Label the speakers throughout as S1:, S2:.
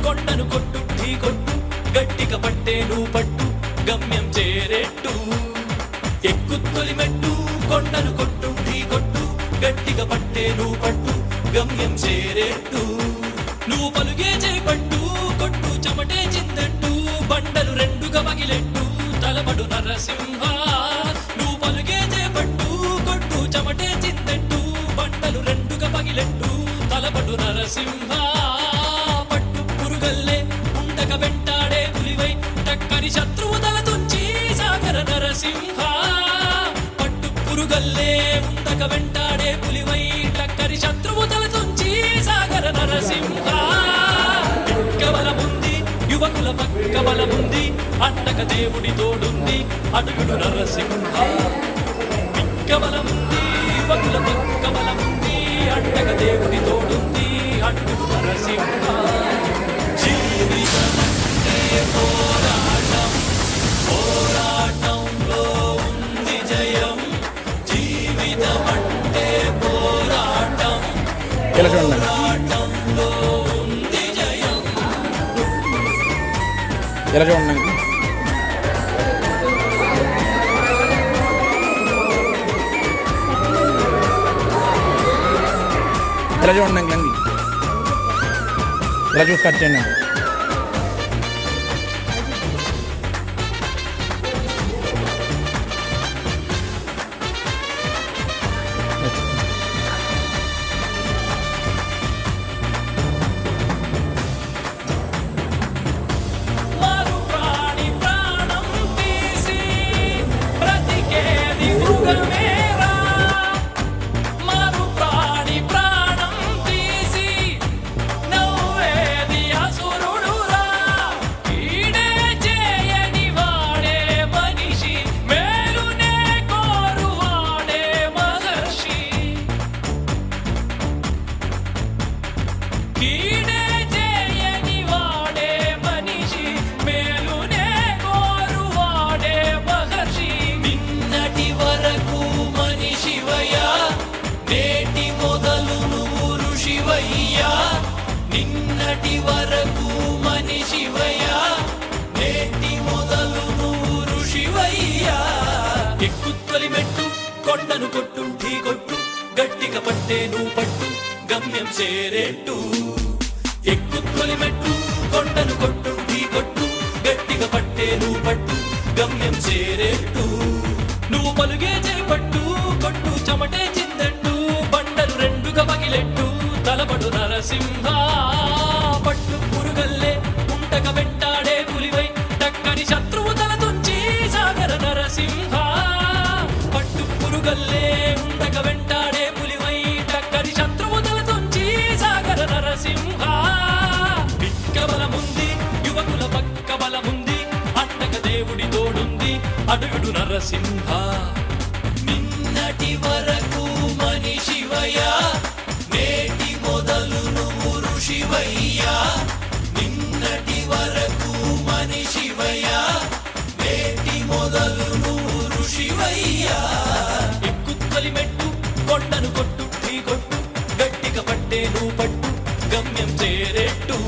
S1: కొండను కొట్టు ఢీ కొట్టు గట్టిగా పట్టే నువ్వు పట్టు గమ్యం చేరేట్టు ఎక్కు తొలిమెట్టు కొండను కొట్టు ఢీ కొట్టు గట్టిగా పట్టే నువ్వు పట్టు గమ్యం చేరేట్టు నువ్వు పలుగే చేపట్టు కొట్టు చెమటే చిందట్టు బండలు రెండుగా పగిలెట్టు తలపడు నరసింహ నువ్వు పలుగే చేపట్టు కొట్టు చెమటే చిందట్టు బండలు రెండుగా పగిలెట్టు తలపడు నరసింహ పట్టు పురుగల్లే ఉండక వెంటాడే పులివై టక్కని శత్రువు తల తుంచి సాగర నరసింహ పట్టు పురుగల్లే ఉండక వెంటాడే పులివై టక్కని శత్రువు తల తుంచి సాగర నరసింహ బలముంది యువకుల పక్క బలముంది అండక దేవుడి తోడుంది అడుగుడు నరసింహ పిక్క బలముంది యువకుల పక్క బలముంది అండక దేవుడి తోడుంది అడుగుడు నరసింహ జీవితమంటే పోరాటం పోరాటంలో ఉంది జయం జీవితమంటే పోరాటం పోరాటంలో ఉంది జయం
S2: ఎలా చూడండి ఎలా చూడండి నంగి ఎలా చూసి కట్ చేయండి
S1: నిన్నటి వరకు మనిషివయ్యా నేటి మొదలు నువ్వు ఋషివయ్యా ఎక్కు తొలిమెట్టు కొండను కొట్టు ఢీ కొట్టు గట్టిగా పట్టే నువ్వు పట్టు గమ్యం చేరేట్టు ఎక్కు తొలిమెట్టు కొండను కొట్టు ఢీ కొట్టు గట్టిగా పట్టే నువ్వు పట్టు గమ్యం చేరేట్టు నువ్వు పలుగే చేపట్టు కొట్టు చెమటే చిందట్టు బండలు రెండుగా పగిలెట్టు తలపడు నరసింహ పట్టు పురుగల్లే ఉండక వెంటాడే పులివై టక్కని శత్రువు తల తుంచి సాగర నరసింహ పట్టు పురుగల్లే ఉండక వెంటాడే పులివై టక్కని శత్రువు తల తుంచి సాగర నరసింహ పిక్క బలముంది యువకుల పక్క బలముంది అండక దేవుడి తోడుంది అడుగుడు నరసింహ నిన్నటి వరకు మనిషివయ్యా నేటి మొదలు నువ్వు ఋషివయ్యా నిన్నటి వరకు మనిషివయ్యా నేటి మొదలు నువ్వు ఋషివయ్యా ఎక్కు తొలిమెట్టు కొండను కొట్టు ఢీ కొట్టు గట్టిగా పట్టే నువ్వు పట్టు గమ్యం చేరేట్టు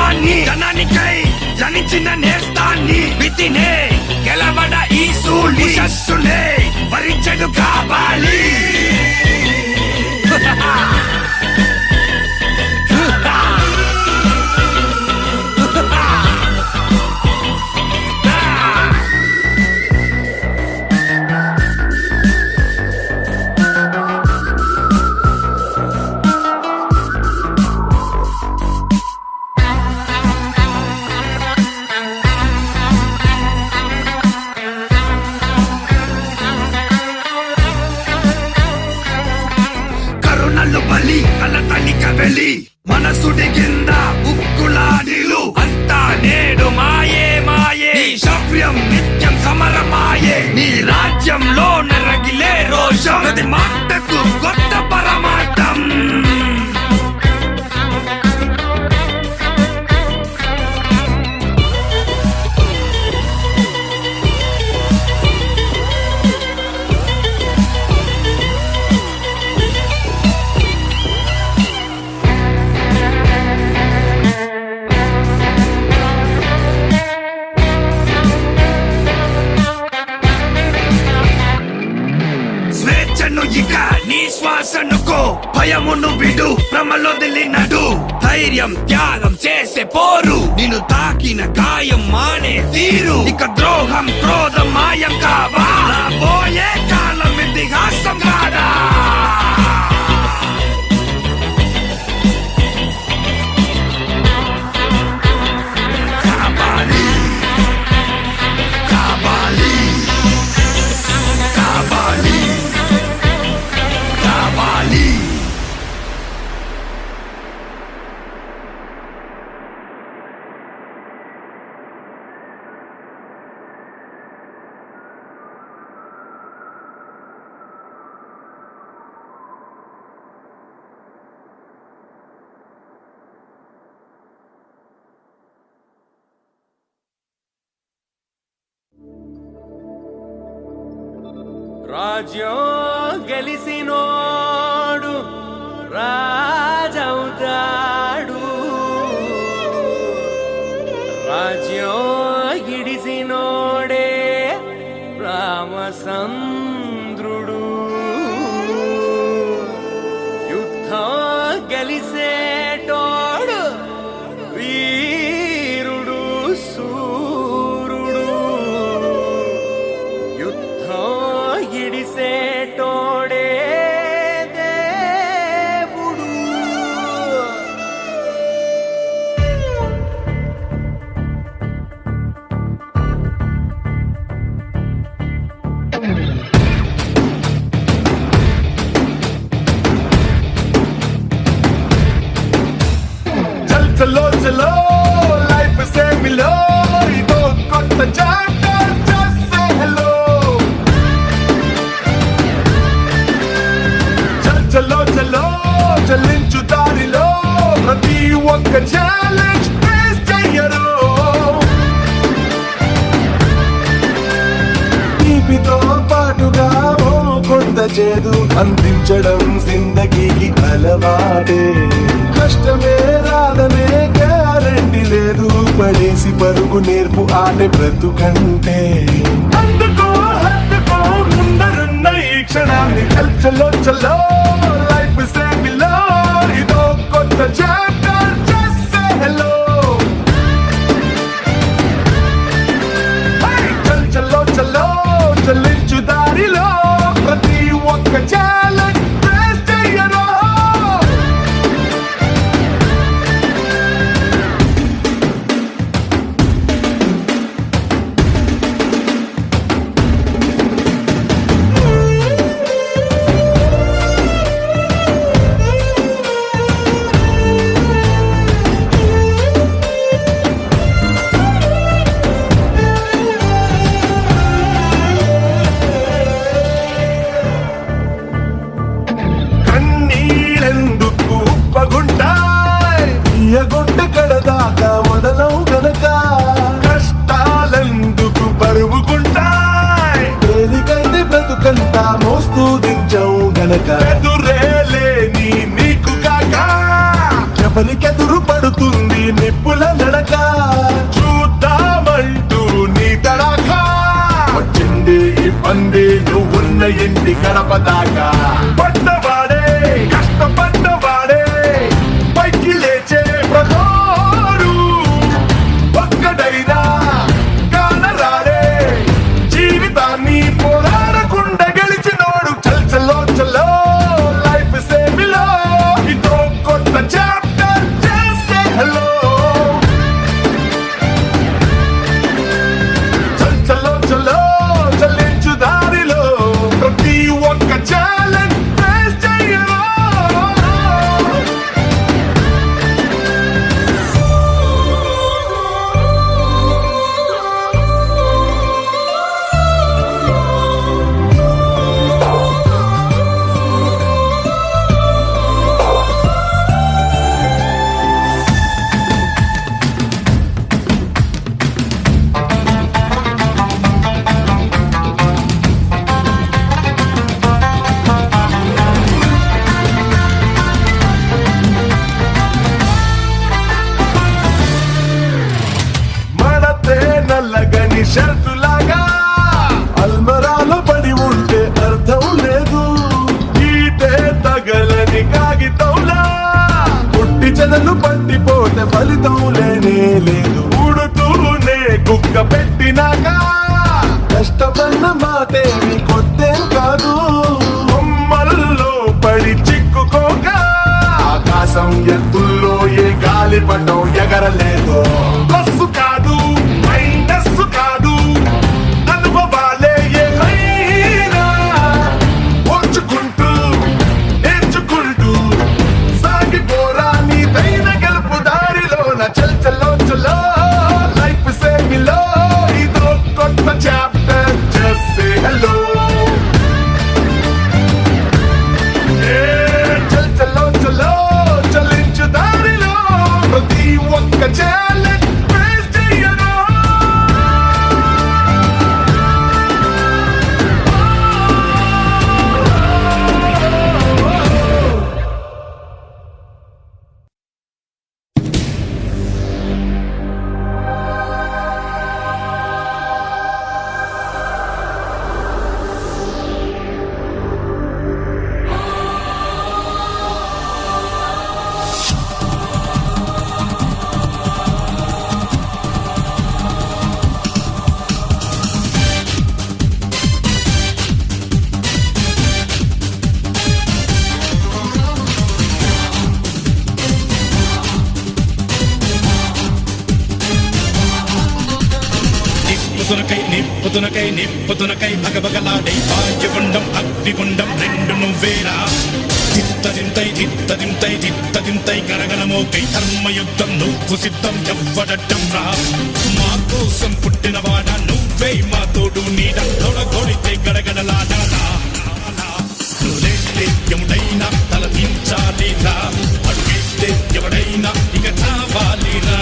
S3: రక్తాన్ని జనానికై జనించిన నేస్తాన్ని విధినే గెలవడ ఈ సూళి శస్సునే భరించడు కావాలి బలి కలతలిక వెలి మనసుడి కింద ఉక్కులాడిలు అంతా నేడు మాయే మాయే నీ శౌర్యం నిత్యం సమరమాయే నీ రాజ్యంలో నరగిలే రోషం అది మాటకు కొత్త పరమార్థం ఇక నీ శ్వాసనుకో భయమును విడు భ్రమలొదిలినడు ధైర్యం త్యాగం చేసే పోరు నిన్ను తాకిన గాయం మానే తీరు ఇక ద్రోహం క్రోధం మాయం కావా పోయే కాలం ఇతిహాసం కాదా కావాలి కావాలి కావాలి కావాలి
S1: రాజ్యం గెలిసినోడు రాజవుతాడు రాజ్యం గిడిసినోడే రామచంద్రుడు యుద్ధం గెలిసేటోడు వీరుడు సూరుడు యుద్ధం గిడిసేటోడే దేవుడు
S4: चल चलो चलो लाइफ से मिलो इदो కొత్త చాప్టర్ just say hello चल चलो चलो చలించు దారిలో ప్రతి ఒక్క ఛాలెంజ్ ఫేస్ చెయ్యరు తీపితో పాటుగా ఓ కొంత చేదు అందించడం జిందగీకి అలవాటే కష్టమే రాదనే గ్యారంటీ లేదు పడేసి పరుగు నేర్పు ఆటే బ్రతుకంటే అందుకో హత్తుకో ముందరున్న ఈ క్షణాన్ని చల్లో చల్లో లైఫ్ సే మిలో ఇదో కొత్త చాప్టర్ just say hello చల్లో చల్లో చలించు దారిలో ప్రతి ఒక్క ఛాలెంజ్ ఫేస్ చెయ్యరు కన్నీళ్ళెందుకు ఉప్పగుంటాయ్ ఎగొట్ట కడదాకా మొదలవు గనక కష్టాలెందుకు బరువుకుంటాయ్ తేలికైతే బ్రతుకంతా మోస్తూ దించవు గనక ఎదురేలేని నీకు కాక ఎవరికెదురు పడుతుంది నిప్పుల మంది నువ్వున్న ఇంటి గడప దాకా పడ్డవాడే కష్టపడ్డవాడే పైకి లేచే ప్రతోడు ఒక్కడైనా కానరాడే జీవితాన్ని పోరాడకుండా గెలిచినోడు చల్ చల్లో చల్లో లైఫ్ సేమిలో ఇదో కొత్త చాప్టర్ చేసే హలో చల్ చల్లో చల్లో చల్లించు దారిలో ప్రతి ఒక్క ఛాలెంజ్ ఫేస్ చెయ్యలో మడతే నల్లగని షర్టులాగా అల్మరాలో పడి ఉంటే అర్థం లేదు ఈటే తగలని కాగితంలా పుట్టి చెదలు పట్టిపోతే ఫలితం లేనే లేదు ఊడుతూనే కుక్క పెట్టినాక కష్టమన్న మాటేమి కొత్తేం కాదు బొమ్మల్లో పడి చిక్కుకోక ఆకాశం ఎత్తుల్లో ఏ గాలి పటం ఎగరలేదు ప్లస్ కాదు మైనస్ కాదు అనుభవాలే ఏమైనా ఓర్చుకుంటూ నేర్చుకుంటూ సాగిపోరా నీదైన గెలుపు దారిలోన చల్ చల్లో చల్లో లైఫ్ సేమిలో ఇదో కొత్త చాప్టర్ చేసే హలో చల్ చల్లో చల్లో చలించు దారిలో ప్రతి ఒక్క ఛాలెంజ్ ఫేస్ చెయ్యను
S5: నిప్పుతునకై భగభగలాడై భాగ్యగుండం అగ్నిగుండం రెండు నువ్వేరా చిత్తదింతై గరగనమోకై ధర్మయుద్ధం నువ్వు సిద్ధం ఎవ్వడట్టం రా మా కోసం పుట్టినవాడ నువ్వే మా తోడు నీడ తొడగొడితే గడగడలాడాలా నువ్వేస్తే ఎముడైనా తల దించాలిరా అడుగేస్తే ఎవడైనా ఇక చావాలిరా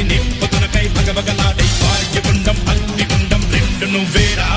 S5: నిప్పుతునకై భగభగలాడై భాగ్యగుండం అగ్నిగుండం రెండు నువ్వేరా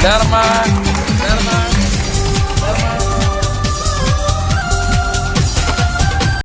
S2: ధర్మ